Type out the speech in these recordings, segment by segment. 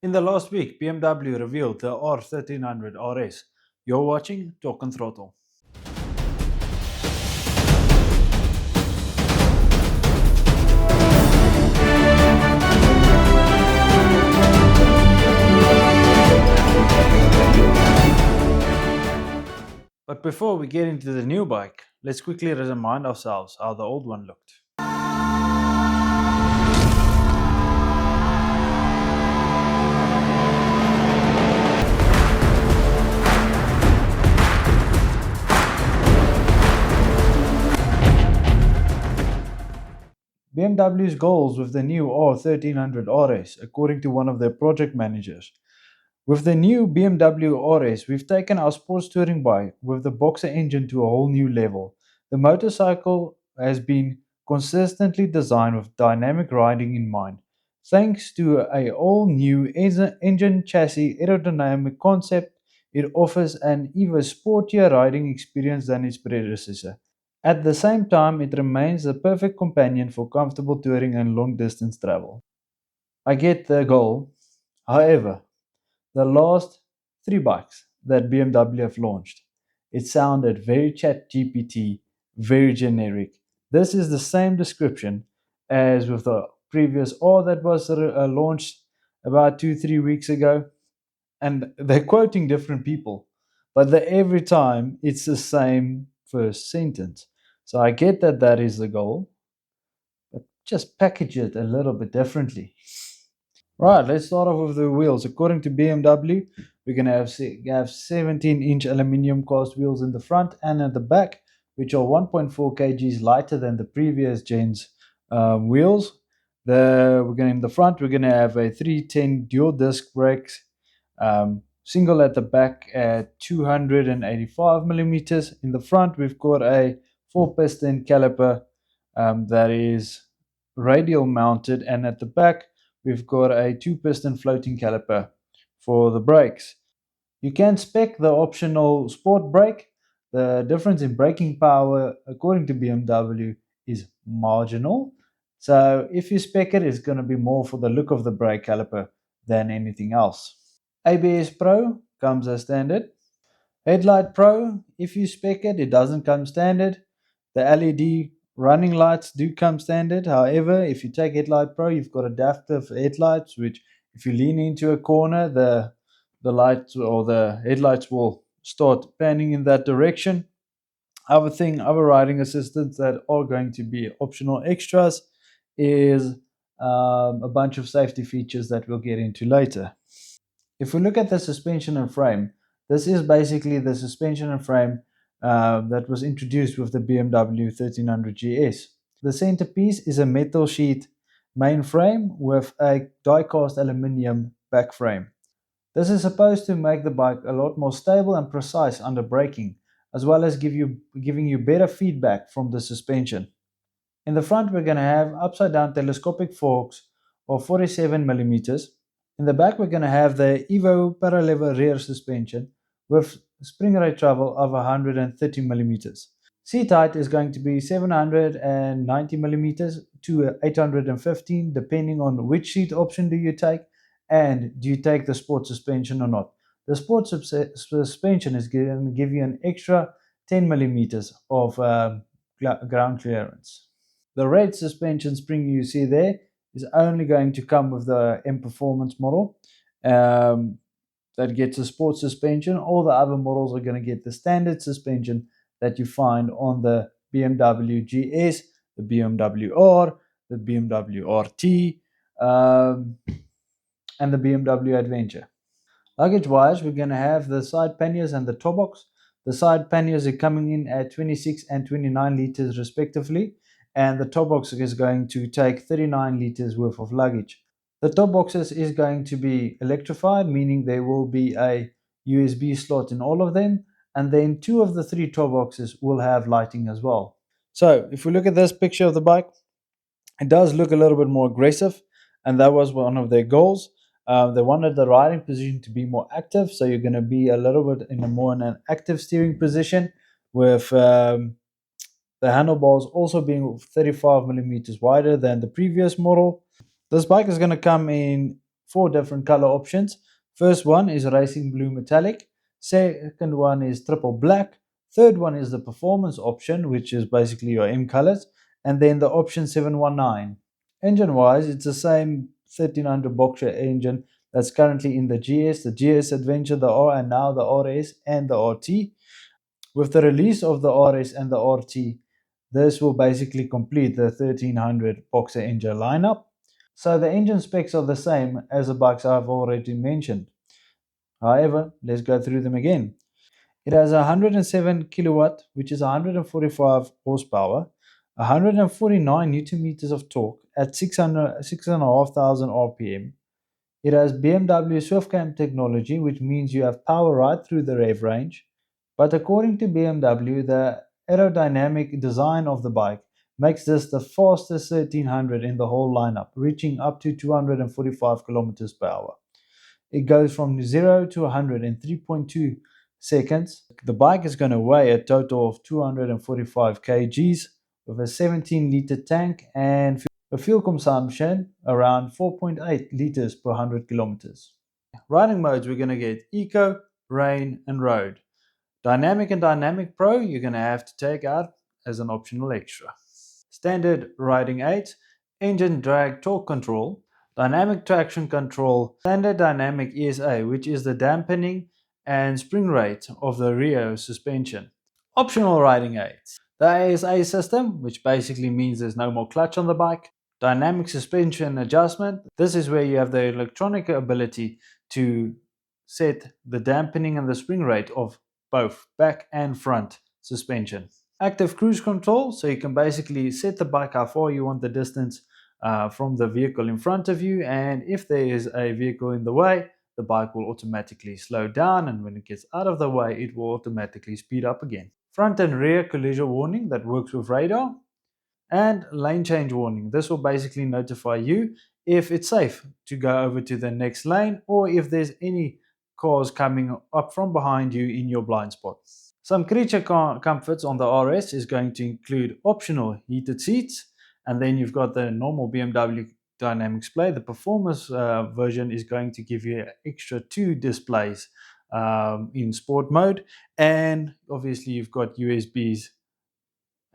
In the last week, BMW revealed the R1300RS. You're watching Talk and Throttle. But before we get into the new bike, let's quickly remind ourselves how the old one looked. BMW's goals with the new R1300RS, according to one of their project managers. With the new BMW RS, we've taken our sports touring bike with the boxer engine to a whole new level. The motorcycle has been consistently designed with dynamic riding in mind. Thanks to a all-new engine chassis aerodynamic concept, it offers an even sportier riding experience than its predecessor. At the same time, it remains the perfect companion for comfortable touring and long-distance travel. I get the goal. However, the last three bikes that BMW have launched, it sounded very chat GPT, very generic. This is the same description as with the previous R that was launched about 2-3 weeks ago, and they're quoting different people, but every time it's the same first sentence. So I get that that is the goal, but just package it a little bit differently. Right, let's start off with the wheels. According to BMW, we're going to have 17-inch aluminium cast wheels in the front and at the back, which are 1.4 kgs lighter than the previous gen's wheels. In the front, we're going to have a 310 dual disc brakes, single at the back at 285 millimeters. In the front, we've got a 4-piston caliper that is radial mounted, and at the back, we've got a 2-piston floating caliper for the brakes. You can spec the optional sport brake. The difference in braking power, according to BMW, is marginal. So if you spec it, it's going to be more for the look of the brake caliper than anything else. ABS Pro comes as standard. Headlight Pro, if you spec it, it doesn't come standard. The LED running lights do come standard. However, if you take Headlight Pro, you've got adaptive headlights, which if you lean into a corner, the lights or the headlights will start panning in that direction. Other riding assistants that are going to be optional extras is a bunch of safety features that we'll get into later. If we look at the suspension and frame, this is basically the suspension and frame that was introduced with the BMW 1300 GS. The centerpiece is a metal sheet main frame with a die-cast aluminium back frame. This is supposed to make the bike a lot more stable and precise under braking, as well as giving you better feedback from the suspension. In the front, we're going to have upside-down telescopic forks of 47 millimeters. In the back, we're going to have the Evo paralever rear suspension with spring rate travel of 130 millimeters. Seat height is going to be 790 millimeters to 815, depending on which seat option do you take, and do you take the sport suspension or not. The sport suspension is going to give you an extra 10 millimeters of ground clearance. The red suspension spring you see there is only going to come with the M Performance model that gets a sports suspension. All the other models are going to get the standard suspension that you find on the BMW GS, the BMW R, the BMW RT, and the BMW Adventure. Luggage-wise, we're going to have the side panniers and the toe box. The side panniers are coming in at 26 and 29 liters respectively, and the top box is going to take 39 liters worth of luggage. The top boxes is going to be electrified, meaning there will be a USB slot in all of them, and then 2 of the 3 top boxes will have lighting as well. So if we look at this picture of the bike, it does look a little bit more aggressive, and that was one of their goals. They wanted the riding position to be more active, so you're going to be a little bit in an active steering position with the handlebars also being 35 millimeters wider than the previous model. This bike is going to come in four different color options. First one is racing blue metallic, second one is triple black, third one is the performance option, which is basically your M colors, and then the option 719. Engine wise, it's the same 1300 boxer engine that's currently in the GS Adventure, the R, and now the RS and the RT. With the release of the RS and the RT, this will basically complete the 1300 boxer engine lineup. So the engine specs are the same as the bikes I've already mentioned. However, let's go through them again. It has 107 kilowatt, which is 145 horsepower, 149 newton meters of torque at 6,500 RPM. It has BMW ShiftCam technology, which means you have power right through the rev range. But according to BMW, the aerodynamic design of the bike makes this the fastest 1300 in the whole lineup, reaching up to 245 kilometers per hour. It goes from 0 to 100 in 3.2 seconds. The bike is going to weigh a total of 245 kgs with a 17-liter tank and a fuel consumption around 4.8 liters per 100 kilometers. Riding modes, we're going to get Eco, Rain, and Road. Dynamic and Dynamic Pro, you're going to have to take out as an optional extra. Standard riding aids, engine drag torque control, dynamic traction control, standard dynamic ESA, which is the dampening and spring rate of the rear suspension. Optional riding aids, the ASA system, which basically means there's no more clutch on the bike. Dynamic suspension adjustment, this is where you have the electronic ability to set the dampening and the spring rate of both back and front suspension. Active cruise control, so you can basically set the bike how far you want the distance from the vehicle in front of you, and if there is a vehicle in the way, the bike will automatically slow down, and when it gets out of the way, it will automatically speed up again. Front and rear collision warning that works with radar, and lane change warning. This will basically notify you if it's safe to go over to the next lane or if there's any cars coming up from behind you in your blind spot. Some creature comforts on the RS is going to include optional heated seats, and then you've got the normal BMW dynamic display. The performance version is going to give you an extra 2 displays in sport mode, and obviously you've got USBs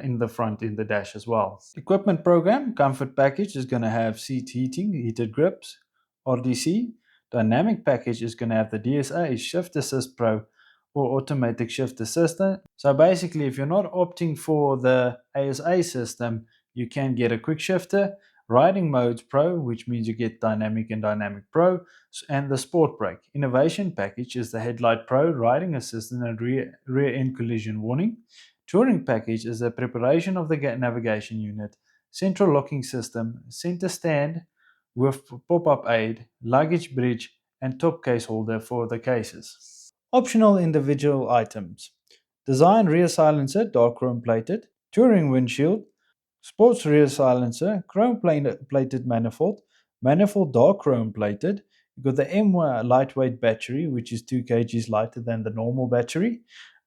in the front in the dash as well. Equipment program comfort package is going to have seat heating, heated grips, RDC. Dynamic package is going to have the DSA, Shift Assist Pro, or automatic shift assistant. So basically, if you're not opting for the ASA system, you can get a quick shifter, riding modes pro, which means you get dynamic and dynamic pro, and the sport brake. Innovation package is the headlight pro, riding assistant, and rear end collision warning. Touring package is the preparation of the navigation unit, central locking system, center stand with pop-up aid, luggage bridge, and top case holder for the cases. Optional individual items. Design rear silencer, dark chrome plated. Touring windshield. Sports rear silencer, chrome plated manifold. Manifold dark chrome plated. You've got the M lightweight battery, which is 2 kgs lighter than the normal battery.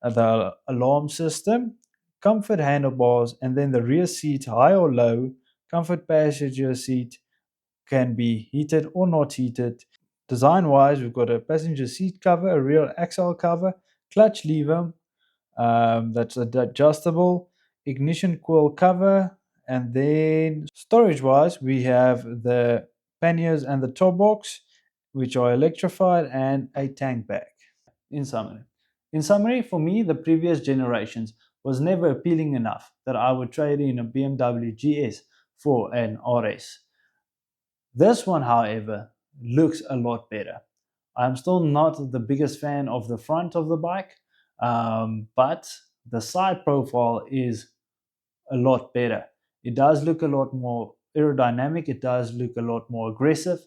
The alarm system, comfort handlebars, and then the rear seat, high or low. Comfort passenger seat can be heated or not heated. Design wise, we've got a passenger seat cover, a rear axle cover, clutch lever that's adjustable, ignition coil cover, and then storage wise, we have the panniers and the top box, which are electrified, and a tank bag. In summary, for me, the previous generations was never appealing enough that I would trade in a BMW GS for an RS. This one, however, looks a lot better. I'm still not the biggest fan of the front of the bike, but the side profile is a lot better. It does look a lot more aerodynamic, it does look a lot more aggressive,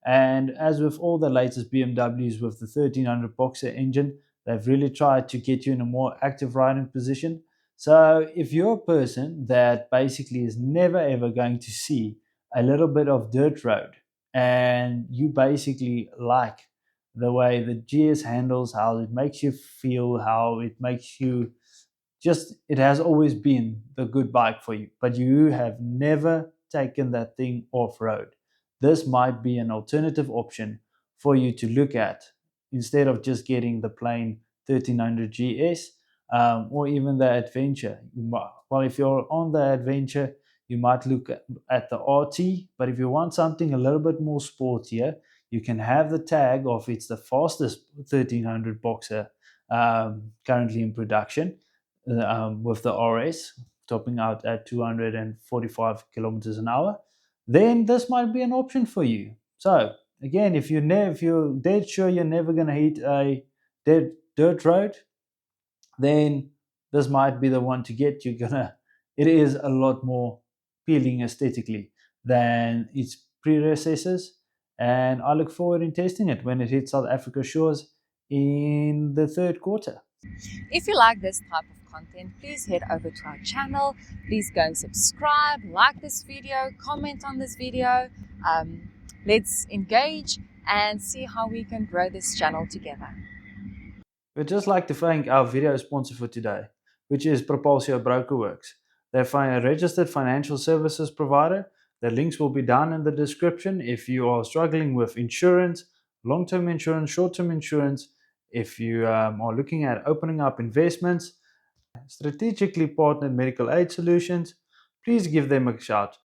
and as with all the latest BMWs with the 1300 boxer engine, they've really tried to get you in a more active riding position. So if you're a person that basically is never ever going to see a little bit of dirt road and you basically like the way the GS handles, how it makes you feel, how it makes you just, it has always been the good bike for you, but you have never taken that thing off road, this might be an alternative option for you to look at instead of just getting the plain 1300 GS, or even the Adventure. Well, if you're on the Adventure, you might look at the RT, but if you want something a little bit more sportier, you can have the tag of it's the fastest 1300 boxer currently in production, with the RS topping out at 245 kilometers an hour. Then this might be an option for you. So again, if you're dead sure you're never going to hit a dead dirt road, then this might be the one to get. It is a lot more appealing aesthetically than its predecessors, and I look forward in testing it when it hits South Africa shores in the third quarter. If you like this type of content, please head over to our channel. Please go and subscribe, like this video, comment on this video. Let's engage and see how we can grow this channel together. We'd just like to thank our video sponsor for today, which is Propulsio Brokerworks. They're a registered financial services provider. The links will be down in the description if you are struggling with insurance, long-term insurance, short-term insurance, if you are looking at opening up investments, strategically partnered medical aid solutions. Please give them a shout.